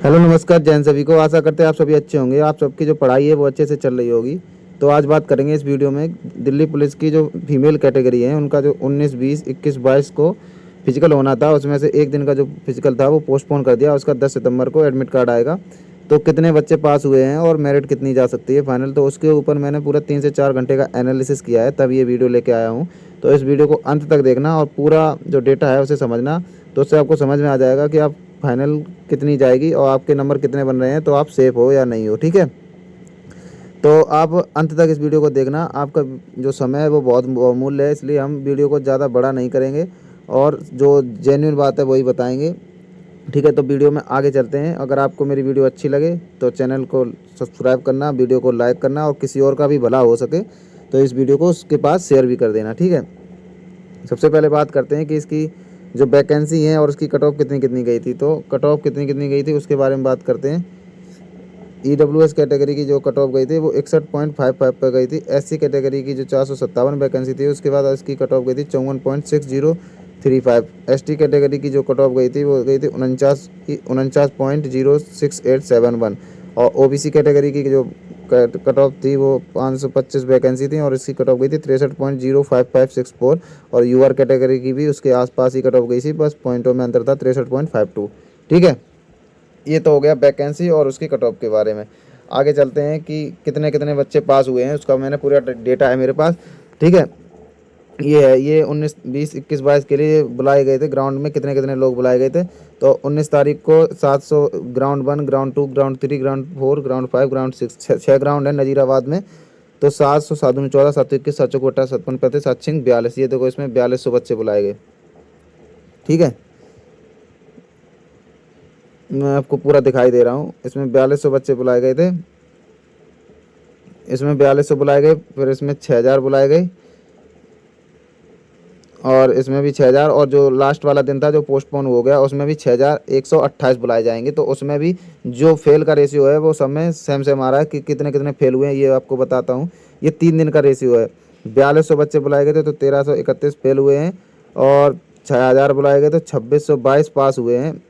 Hello नमस्कार जैन सभी को। आशा करते हैं आप सभी अच्छे होंगे। आप सबकी जो पढ़ाई है वो अच्छे से चल रही होगी। तो आज बात करेंगे इस वीडियो में दिल्ली पुलिस की जो फीमेल कैटेगरी है उनका जो 19, 20, 21, 22 को फिजिकल होना था, उसमें से एक दिन का जो फिजिकल था वो पोस्टपोन कर दिया। उसका 10 सितंबर को एडमिट कार्ड आएगा। तो कितने बच्चे पास हुए हैं और मेरिट कितनी जा सकती है फाइनल, तो उसके ऊपर मैंने पूरा 3 से 4 घंटे का एनालिसिस किया है, तब ये वीडियो लेके आया हूँ। तो इस वीडियो को अंत तक देखना और पूरा जो डेटा है उसे समझना। तो उससे आपको समझ में आ जाएगा कि आप फाइनल कितनी जाएगी और आपके नंबर कितने बन रहे हैं, तो आप सेफ हो या नहीं हो। ठीक है, तो आप अंत तक इस वीडियो को देखना। आपका जो समय है वो बहुत बहुमूल्य है, इसलिए हम वीडियो को ज़्यादा बड़ा नहीं करेंगे और जो जेन्युइन बात है वही बताएंगे। ठीक है, तो वीडियो में आगे चलते हैं। अगर आपको मेरी वीडियो अच्छी लगे तो चैनल को सब्सक्राइब करना, वीडियो को लाइक करना और किसी और का भी भला हो सके तो इस वीडियो को उसके पास शेयर भी कर देना। ठीक है, सबसे पहले बात करते हैं कि इसकी जो वैकेंसी है और उसकी कट ऑफ कितनी कितनी गई थी। तो कट ऑफ कितनी कितनी गई थी उसके बारे में बात करते हैं। EWS कैटेगरी की जो कट ऑफ गई थी वो 61.55 पर गई थी। SC कैटेगरी की जो 457 वैकेंसी थी उसके बाद इसकी कट ऑफ गई थी 54.6035। ST कैटेगरी की जो कट ऑफ गई थी वो गई थी 49.06871। और OBC कैटेगरी की जो कट ऑफ थी वो 525 वैकेंसी थी और इसकी कट ऑफ गई थी 63.05564। और UR कैटेगरी की भी उसके आसपास ही कट ऑफ गई थी, बस पॉइंटों में अंतर था 63.52। ठीक है, ये तो हो गया वैकेंसी और उसकी कट ऑफ के बारे में। आगे चलते हैं कि कितने कितने बच्चे पास हुए हैं, उसका मैंने पूरा डेटा है मेरे पास। ठीक है, ये है, ये 19, 20, 21, 22 के लिए बुलाए गए थे ग्राउंड में। कितने कितने लोग बुलाए गए थे, तो 19 तारीख को 700 ground 1, ground 2, ground 3, ground 4, ground 5, ground 6, 6 ground है नज़ीराबाद में। तो 700, 7 दूनी 14, 7 21, 7 चौको 18, 57 35, 7 छिंग 42। ये देखो इसमें 4200 बच्चे बुलाए गए। ठीक है, मैं आपको पूरा दिखाई दे रहा हूँ। इसमें 4200 बच्चे बुलाए गए थे, इसमें 4200 बुलाए गए, फिर इसमें 6000 बुलाए गए और इसमें भी 6000। और जो लास्ट वाला दिन था जो पोस्टपोन हो गया उसमें भी 6128 बुलाए जाएंगे। तो उसमें भी जो फेल का रेशियो है वो सब में सेम सेम आ रहा है कि कितने कितने फेल हुए हैं, ये आपको बताता हूँ। ये 3 दिन का रेशियो है। 4200 बच्चे बुलाए गए थे तो 1331 फेल हुए हैं, और 6000 बुलाए गए तो 2622 पास हुए हैं,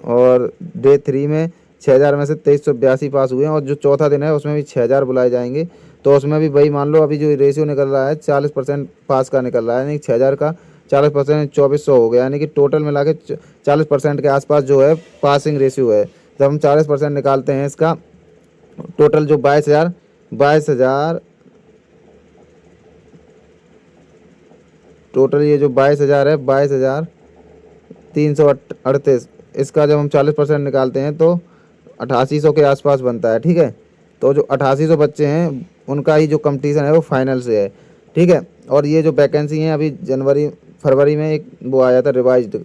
और डे 3 में 6000 में से 2382 पास हुए हैं, और जो चौथा दिन है उसमें भी 6000 बुलाए जाएंगे। तो उसमें भी वही मान लो, अभी जो रेशियो निकल रहा है 40% पास का निकल रहा है, यानी 6000 का 40% 2400 हो गया, यानी कि टोटल मिला के 40% के आसपास जो है पासिंग रेशियो है। जब हम 40% निकालते हैं इसका, टोटल जो 22,000 टोटल ये जो 22,000 है, 22,338, इसका जब हम 40% निकालते हैं तो 8800 के आसपास बनता है। ठीक है, तो जो 8800 बच्चे हैं उनका ही जो कंपटीशन है वो फाइनल से है। ठीक है, और ये जो वैकेंसी हैं अभी जनवरी फरवरी में एक वो आया था रिवाइज्ड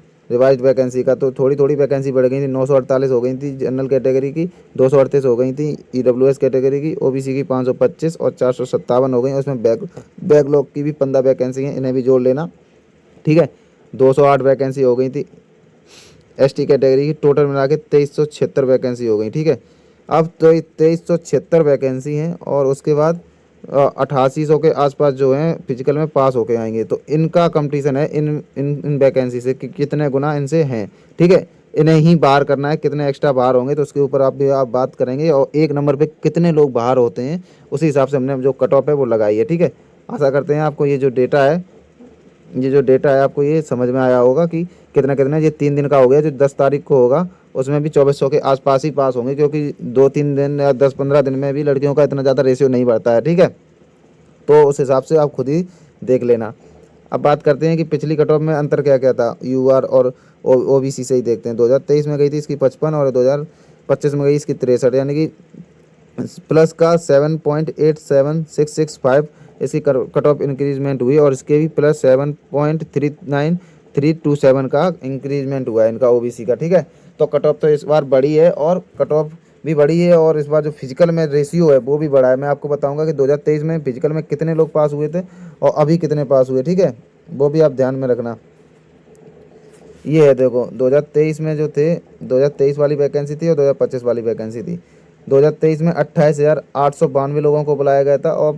वैकेंसी का, तो थोड़ी थोड़ी वैकेंसी बढ़ गई थी। 948 हो गई थी जनरल कैटेगरी की, 238 हो गई थी EWS कैटेगरी की, OBC की 525 और 457 हो गई। उसमें बैकलॉग की भी 15 वैकेंसी हैं, इन्हें भी जोड़ लेना। ठीक है, 208 वैकेंसी हो गई थी ST कैटेगरी की। टोटल मिला के 2376 वैकेंसी हो गई। ठीक है, अब तो 2376 वैकेंसी हैं और उसके बाद 8800 के आसपास जो हैं फिजिकल में पास होके आएंगे। तो इनका कंपटीशन है इन इन इन वैकेंसी से कि कितने गुना इनसे हैं। ठीक है, इन्हें ही बाहर करना है, कितने एक्स्ट्रा बाहर होंगे तो उसके ऊपर आप बात करेंगे, और एक नंबर पे कितने लोग बाहर होते हैं उसी हिसाब से हमने जो कट ऑफ है वो लगाई है। ठीक है, आशा करते हैं आपको ये जो डेटा है आपको ये समझ में आया होगा कि कितना कितना। ये 3 दिन का हो गया, जो 10 तारीख को होगा उसमें भी 2400 के आसपास ही पास होंगे, क्योंकि 2-3 दिन या 10-15 दिन में भी लड़कियों का इतना ज़्यादा रेशियो नहीं बढ़ता है। ठीक है, तो उस हिसाब से आप खुद ही देख लेना। अब बात करते हैं कि पिछली कट ऑफ में अंतर क्या क्या था। UR और OBC से ही देखते हैं। 2023 में गई थी इसकी 55 और 2025 में गई इसकी 63, यानी कि प्लस का 7.87665 इसकी कट ऑफ इंक्रीजमेंट हुई, और इसके भी प्लस 7.39327 का इंक्रीजमेंट हुआ है इनका OBC का। ठीक है, तो कट ऑफ तो इस बार बढ़ी है, और कट ऑफ भी बढ़ी है, और इस बार जो फिजिकल में रेशियो है वो भी बढ़ा है। मैं आपको बताऊंगा कि 2023 में फिजिकल में कितने लोग पास हुए थे और अभी कितने पास हुए। ठीक है, वो भी आप ध्यान में रखना। ये है, देखो 2023 में जो थे, 2023 वाली वैकेंसी थी और 2025 वाली वैकेंसी थी। 2023 में 28,892 लोगों को बुलाया गया था और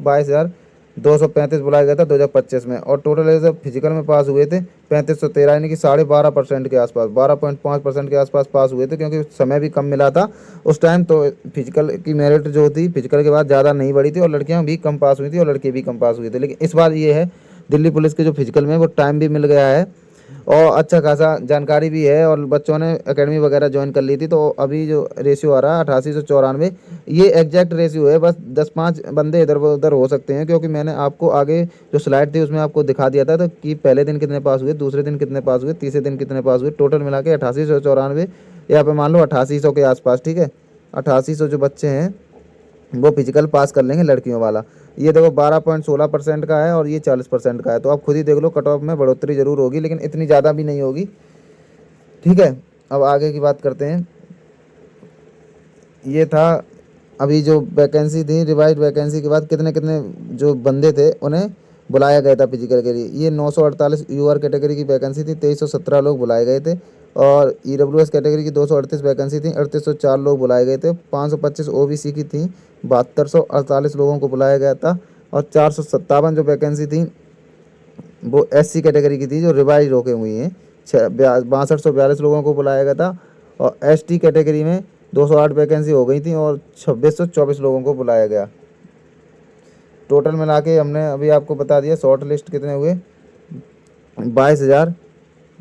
235 बुलाया गया था 2025 में, और टोटल ऐसे फिजिकल में पास हुए थे 3513, यानी कि 12.5% के आसपास, 12.5% के आसपास पास हुए थे, क्योंकि समय भी कम मिला था उस टाइम। तो फिजिकल की मेरिट जो थी फिजिकल के बाद ज़्यादा नहीं बढ़ी थी, और लड़कियां भी कम पास हुई थी और लड़के भी कम पास हुए थे। लेकिन इस बार ये है दिल्ली पुलिस के जो फिजिकल में वो टाइम भी मिल गया है और अच्छा खासा जानकारी भी है, और बच्चों ने एकेडमी वगैरह ज्वाइन कर ली थी। तो अभी जो रेशियो आ रहा है 8894, ये एग्जैक्ट रेशियो है, बस 10-5 बंदे इधर उधर हो सकते हैं, क्योंकि मैंने आपको आगे जो स्लाइड थी उसमें आपको दिखा दिया था तो कि पहले दिन कितने पास हुए, दूसरे दिन कितने पास हुए, तीसरे दिन कितने पास हुए, टोटल मिला के 8894, यहाँ पे मान लो 8800 के आसपास, ठीक है। 8800 जो बच्चे हैं वो फिजिकल पास कर लेंगे लड़कियों वाला। ये देखो 12.16% का है और ये 40% का है, तो आप खुद ही देख लो कट ऑफ में बढ़ोतरी जरूर होगी, लेकिन इतनी ज़्यादा भी नहीं होगी, ठीक है। अब आगे की बात करते हैं। ये था अभी जो वैकेंसी थी, रिवाइज वैकेंसी के बाद कितने कितने जो बंदे थे उन्हें बुलाया गया था फिजिकल के लिए। ये 948 यूआर कैटेगरी की वैकेंसी थी, 2317 लोग बुलाए गए थे, और ईडब्ल्यूएस कैटेगरी की 238 वैकेंसी थी, 3804 लोग बुलाए गए थे, 525 ओबीसी की थी, 7248 लोगों को बुलाया गया था, और 457 जो वैकेंसी थी वो एससी कैटेगरी की थी जो रिवाइज होके हुई हैं, 6242 लोगों को बुलाया गया था, और एसटी कैटेगरी में 208 वैकेंसी हो गई थी और 2624 लोगों को बुलाया गया। टोटल मिला के हमने अभी आपको बता दिया शॉर्ट लिस्ट कितने हुए, 22,000।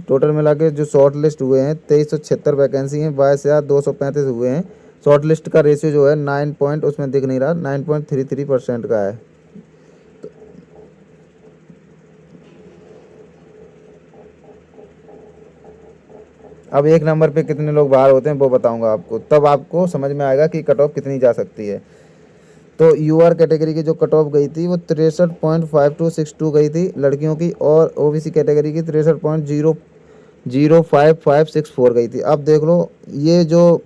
टोटल मिला के जो शॉर्ट लिस्ट हुए हैं 2376 वैकेंसी हैं, 22,235 हुए हैं। शॉर्ट लिस्ट का रेशियो जो है 9 पॉइंट, उसमें दिख नहीं रहा, 9.33% का है। अब एक नंबर पे कितने लोग बाहर होते हैं वो बताऊंगा आपको, तब आपको समझ में आएगा कि कट ऑफ कितनी जा सकती है। तो यूआर कैटेगरी की जो कट ऑफ गई थी वो 63.5262 गई थी लड़कियों की, और ओबीसी कैटेगरी की 63.0056564 गई थी। अब देख लो ये जो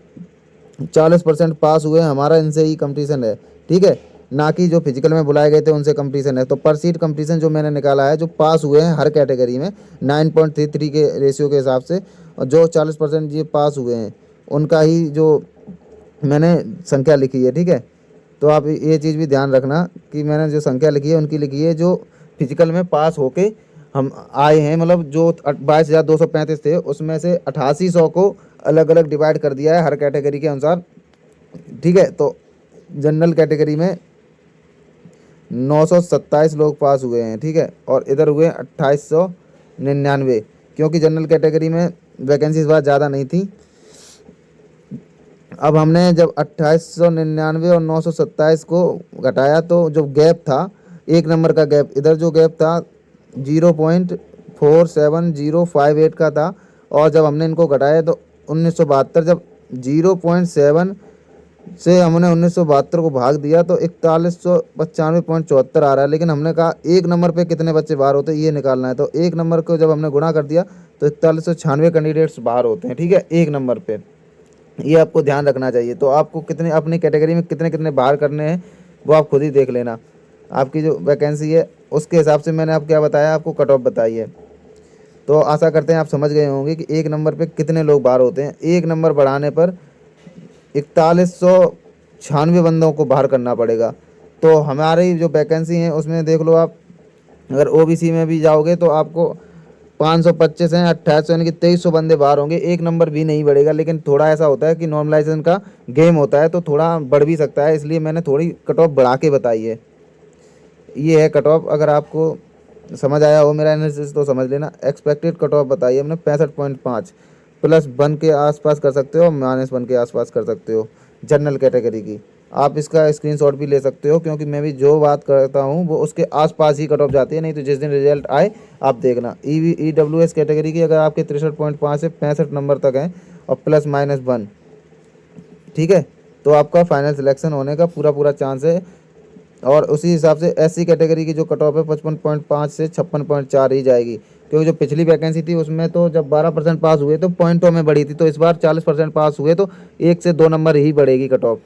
40% पास हुए हमारा इनसे ही कंपटीशन है, ठीक है, ना कि जो फिजिकल में बुलाए गए थे उनसे कंपटीशन है। तो पर सीट कंपटीशन जो मैंने निकाला है, जो पास हुए हैं हर कैटेगरी में 9.33 के रेशियो के हिसाब से, और जो 40% ये पास हुए हैं उनका ही जो मैंने संख्या लिखी है, ठीक है। तो आप ये चीज़ भी ध्यान रखना कि मैंने जो संख्या लिखी है उनकी लिखी है जो फिजिकल में पास होके हम आए हैं, मतलब जो 22,235 थे उसमें से 8800 को अलग अलग डिवाइड कर दिया है हर कैटेगरी के अनुसार, ठीक है। तो जनरल कैटेगरी में 927 लोग पास हुए हैं, ठीक है, और इधर हुए 2899, क्योंकि जनरल कैटेगरी में वैकेंसी इस बार ज़्यादा नहीं थी। अब हमने जब 2899 और 927 को घटाया तो जो गैप था, एक नंबर का गैप, इधर जो गैप था 0.47058 का था, और जब हमने इनको घटाया तो 1972, जब 0.7 से हमने 1972 को भाग दिया तो 4195.74 आ रहा है। लेकिन हमने कहा एक नंबर पे कितने बच्चे बाहर होते हैं ये निकालना है, तो एक नंबर को जब हमने गुणा कर दिया तो 4196 कैंडिडेट्स बाहर होते हैं, ठीक है, एक नंबर पे। ये आपको ध्यान रखना चाहिए। तो आपको कितने अपनी कैटेगरी में कितने कितने बाहर करने हैं वो आप खुद ही देख लेना, आपकी जो वैकेंसी है उसके हिसाब से मैंने आपको क्या बताया, आपको कट ऑफ बताई है। तो आशा करते हैं आप समझ गए होंगे कि एक नंबर पे कितने लोग बाहर होते हैं। एक नंबर बढ़ाने पर 4196 बंदों को बाहर करना पड़ेगा। तो हमारी जो वैकेंसी है उसमें देख लो आप, अगर ओबीसी में भी जाओगे तो आपको 525 हैं, 2800 यानी कि 2300 बंदे बाहर होंगे, एक नंबर भी नहीं बढ़ेगा। लेकिन थोड़ा ऐसा होता है कि नॉर्मलाइजेशन का गेम होता है तो थोड़ा बढ़ भी सकता है, इसलिए मैंने थोड़ी कट ऑफ बढ़ा के बताई है। ये है कट ऑफ, अगर आपको समझ आया हो मेरा एनालिसिस तो समझ लेना। एक्सपेक्टेड कट ऑफ बताइए हमने 65.5, +1 के आसपास कर सकते हो, -1 के आसपास कर सकते हो जनरल कैटेगरी की। आप इसका स्क्रीनशॉट भी ले सकते हो, क्योंकि मैं भी जो बात करता हूँ वो उसके आसपास ही कट ऑफ जाती है, नहीं तो जिस दिन रिजल्ट आए आप देखना। ईडब्ल्यूएस कैटेगरी की अगर आपके 63.5 से 65 नंबर तक हैं और +-1, ठीक है, तो आपका फाइनल सिलेक्शन होने का पूरा पूरा चांस है। और उसी हिसाब से एससी कैटेगरी की जो कट ऑफ है 55.5 से 56.4 ही जाएगी, क्योंकि जो पिछली वैकेंसी थी उसमें तो जब 12% पास हुए तो पॉइंटों में बढ़ी थी, तो इस बार 40% पास हुए तो 1 से 2 नंबर ही बढ़ेगी कट ऑफ।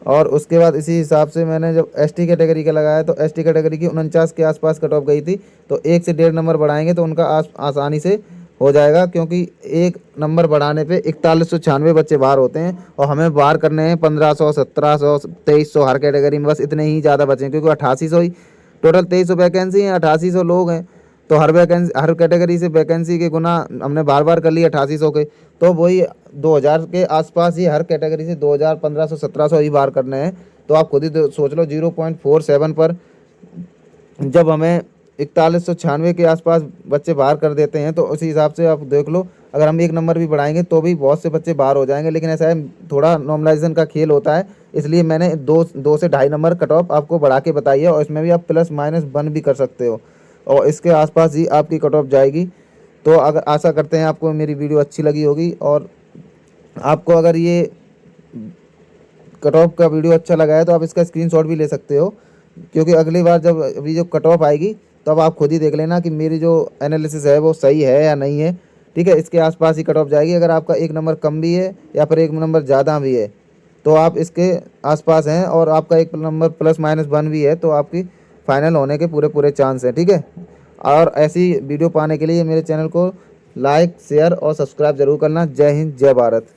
और उसके बाद इसी हिसाब से मैंने जब एसटी कैटेगरी का लगाया तो एसटी कैटेगरी की 49 के आसपास कट ऑफ गई थी, तो 1 से 1.5 नंबर बढ़ाएंगे तो उनका आसानी से हो जाएगा, क्योंकि एक नंबर बढ़ाने पे 4196 बच्चे बाहर होते हैं और हमें बाहर करने हैं 1500, 1700, 2300 हर कैटेगरी में, बस इतने ही ज़्यादा बचे हैं, क्योंकि 8800 ही टोटल 2300 वैकेंसी हैं, 8800 लोग हैं। तो हर वैकेंसी, हर कैटेगरी से वैकेंसी के गुना हमने बार बार कर लिए 8800 के, तो वही 2000 के आसपास ही हर कैटेगरी से 2000, 1500, 1700 ही बार करने हैं। तो आप खुद ही सोच लो 0.47 पर जब हमें 4196 के आसपास बच्चे बाहर कर देते हैं, तो उसी हिसाब से आप देख लो, अगर हम एक नंबर भी बढ़ाएंगे तो भी बहुत से बच्चे बाहर हो जाएंगे। लेकिन ऐसा है, थोड़ा नॉर्मलाइजेशन का खेल होता है, इसलिए मैंने 2 से 2.5 नंबर कट ऑफ आपको बढ़ा के बताई है, और इसमें भी आप प्लस माइनस 1 भी कर सकते हो, और इसके आसपास ही आपकी कट ऑफ जाएगी। तो अगर आशा करते हैं आपको मेरी वीडियो अच्छी लगी होगी, और आपको अगर ये कट ऑफ का वीडियो अच्छा लगा है तो आप इसका स्क्रीनशॉट भी ले सकते हो, क्योंकि अगली बार जब अभी जो कट ऑफ आएगी तब आप खुद ही देख लेना कि मेरी जो एनालिसिस है वो सही है या नहीं है। ठीक है, इसके आसपास ही कट ऑफ जाएगी। अगर आपका एक नंबर कम भी है या फिर एक नंबर ज़्यादा भी है तो आप इसके आसपास हैं, और आपका एक नंबर प्लस माइनस 1 भी है तो आपकी फाइनल होने के पूरे पूरे चांस हैं। ठीक है, और ऐसी वीडियो पाने के लिए मेरे चैनल को लाइक, शेयर और सब्सक्राइब जरूर करना। जय हिंद, जय भारत।